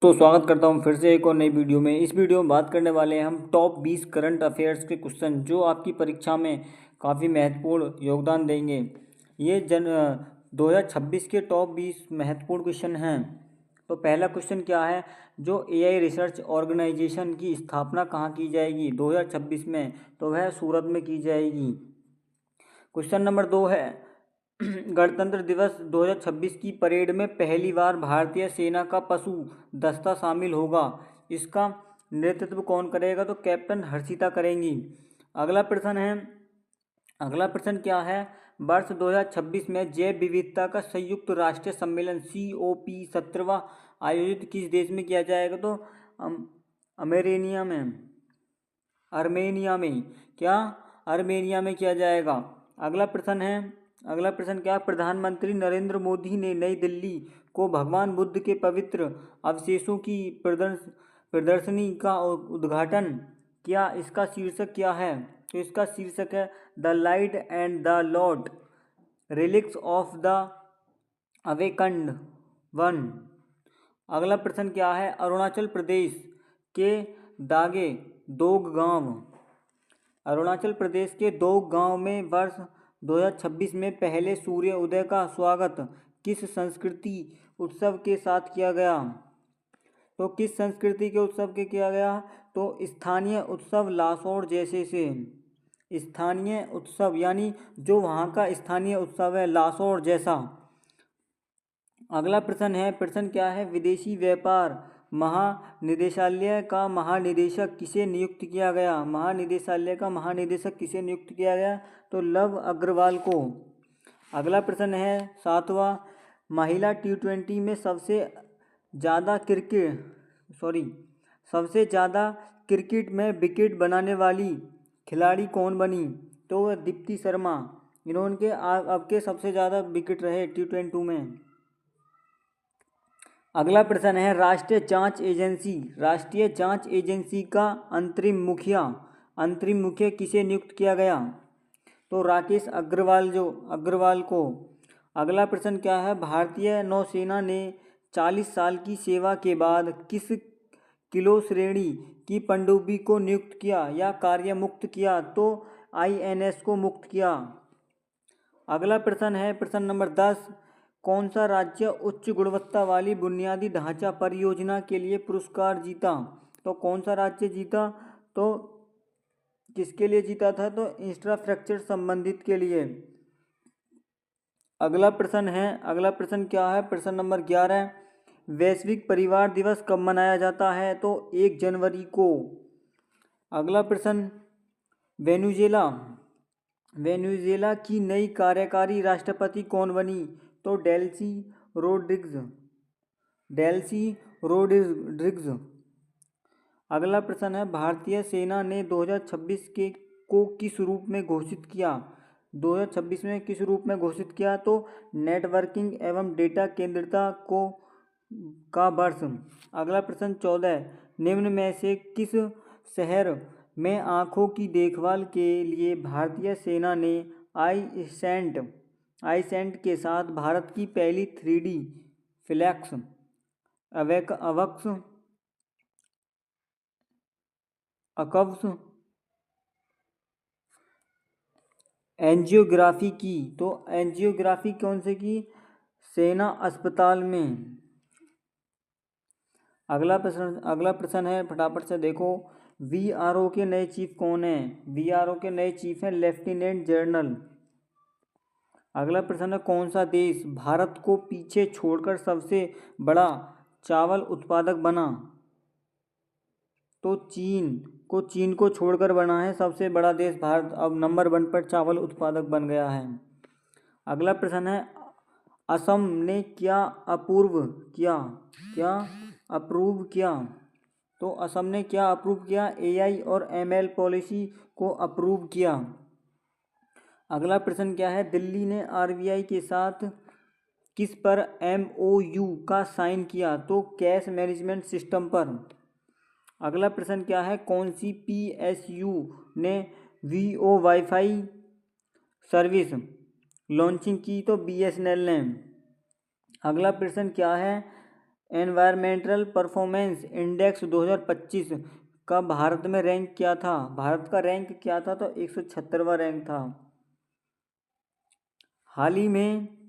तो स्वागत करता हूं फिर से एक और नई वीडियो में। इस वीडियो में बात करने वाले हैं हम टॉप 20 करंट अफेयर्स के क्वेश्चन जो आपकी परीक्षा में काफ़ी महत्वपूर्ण योगदान देंगे। ये 2026 के टॉप 20 महत्वपूर्ण क्वेश्चन हैं। तो पहला क्वेश्चन क्या है, जो एआई रिसर्च ऑर्गेनाइजेशन की स्थापना कहाँ की जाएगी 2026 में, तो वह सूरत में की जाएगी। क्वेश्चन नंबर 2 है, गणतंत्र दिवस 2026 की परेड में पहली बार भारतीय सेना का पशु दस्ता शामिल होगा। इसका नेतृत्व कौन करेगा, तो कैप्टन हर्षिता करेंगी। अगला प्रश्न क्या है, वर्ष 2026 में जैव विविधता का संयुक्त राष्ट्रीय सम्मेलन COP 17वां आयोजित किस देश में किया जाएगा, तो अर्मेनिया में किया जाएगा। अगला प्रश्न क्या, प्रधानमंत्री नरेंद्र मोदी ने नई दिल्ली को भगवान बुद्ध के पवित्र अवशेषों की प्रदर्शनी का उद्घाटन किया। इसका शीर्षक क्या है, तो इसका शीर्षक है the light and the Lord relics of the awakened one. अगला प्रश्न क्या है, अरुणाचल प्रदेश के दोग गांव में वर्ष 2026 में पहले सूर्य उदय का स्वागत किस संस्कृति उत्सव के साथ किया गया, तो किस संस्कृति के उत्सव के किया गया, तो स्थानीय उत्सव लासौर जैसे से। स्थानीय उत्सव यानी जो वहाँ का स्थानीय उत्सव है लासौर जैसा। अगला प्रश्न क्या है, विदेशी व्यापार महानिदेशालय का महानिदेशक किसे नियुक्त किया गया, तो लव अग्रवाल को। अगला प्रश्न है 7वां, महिला T20 में सबसे ज़्यादा क्रिकेट में विकेट बनाने वाली खिलाड़ी कौन बनी, तो वह दीप्ति शर्मा। इन्होंने अब के सबसे ज़्यादा विकेट रहे T20 में। अगला प्रश्न है, राष्ट्रीय जांच एजेंसी का अंतरिम मुखिया किसे नियुक्त किया गया, तो राकेश अग्रवाल को। अगला प्रश्न क्या है, भारतीय नौसेना ने 40 साल की सेवा के बाद किस किलो श्रेणी की पनडुब्बी को नियुक्त किया या कार्य मुक्त किया, तो INS को मुक्त किया। अगला प्रश्न है प्रश्न नंबर 10, कौन सा राज्य उच्च गुणवत्ता वाली बुनियादी ढांचा परियोजना के लिए पुरस्कार जीता, तो कौन सा राज्य जीता, तो किसके लिए जीता था, तो इंफ्रास्ट्रक्चर संबंधित के लिए। अगला प्रश्न क्या है, प्रश्न नंबर 11, वैश्विक परिवार दिवस कब मनाया जाता है, तो 1 जनवरी को। अगला प्रश्न, वेनेजुएला की नई कार्यकारी राष्ट्रपति कौन बनी, तो डेल्सी रोड्रिग्स। अगला प्रश्न है, भारतीय सेना ने 2026 को किस रूप में घोषित किया, 2026 में किस रूप में घोषित किया, तो नेटवर्किंग एवं डेटा केंद्रिता का वर्ष। अगला प्रश्न 14, निम्न में से किस शहर में आँखों की देखभाल के लिए भारतीय सेना ने आईसैंड के साथ भारत की पहली 3D फ्लैक्स अकव्स एंजियोग्राफी की, तो एंजियोग्राफी कौन से की, सेना अस्पताल में। अगला प्रश्न है, फटाफट से देखो, VRO के नए चीफ कौन है, VRO के नए चीफ हैं लेफ्टिनेंट जनरल। अगला प्रश्न है, कौन सा देश भारत को पीछे छोड़कर सबसे बड़ा चावल उत्पादक बना, तो चीन को छोड़कर बना है सबसे बड़ा देश भारत, अब नंबर 1 पर चावल उत्पादक बन गया है। अगला प्रश्न है, असम ने क्या अप्रूव किया, तो असम ने क्या अप्रूव किया, AI और ML पॉलिसी को अप्रूव किया। अगला प्रश्न क्या है, दिल्ली ने RBI के साथ किस पर MOU का साइन किया, तो कैश मैनेजमेंट सिस्टम पर। अगला प्रश्न क्या है, कौन सी PSU ने VO वाईफाई सर्विस लॉन्चिंग की, तो BSNL ने। अगला प्रश्न क्या है, एनवायरमेंटल परफॉर्मेंस इंडेक्स 2025 का भारत में रैंक क्या था? भारत का रैंक क्या था? तो 176वां रैंक था। हाल ही में